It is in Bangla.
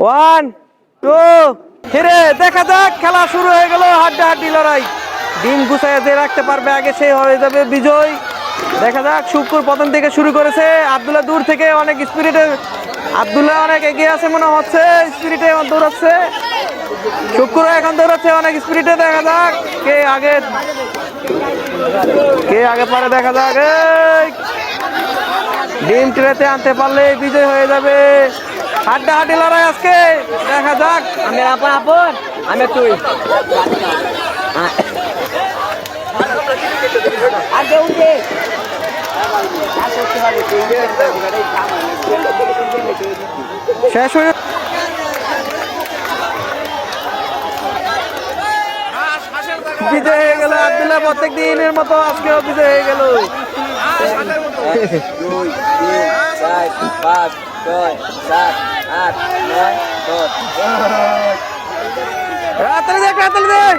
ওয়ান টু হিরে, দেখা যাক, খেলা শুরু হয়ে গেল। হাড্ডাহাড্ডি লড়াই, ডিম গুছাইয়া যে রাখতে পারবে আগে সেই হয়ে যাবে বিজয়। দেখা যাক, শুক্কুর প্রথম থেকে শুরু করেছে, আব্দুল্লাহ দূর থেকে অনেক স্পিরিটে, আব্দুল্লাহ অনেক এগিয়ে আছে মনে হচ্ছে, স্পিরিটে দৌড়াচ্ছে। শুক্কুর এখন দৌড়াচ্ছে অনেক স্পিরিটে, দেখা যাক কে আগে পারে, দেখা যাক। এই ডিম ট্রেতে আনতে পারলে বিজয় হয়ে যাবে। হাড্ডাহাড্ডি লড়াই আজকে, দেখা যাক। আমি আপন আমি তুই আগে উঠে শেষ হয়ে বিজয় হয়ে গেল আব্দুল্লাহ, প্রত্যেক দিনের মতো আজকেও বিজয় হয়ে গেল। 2 3 4 5 6 7 8 9 10 রাতালি দেখ, রাতালি দেখ।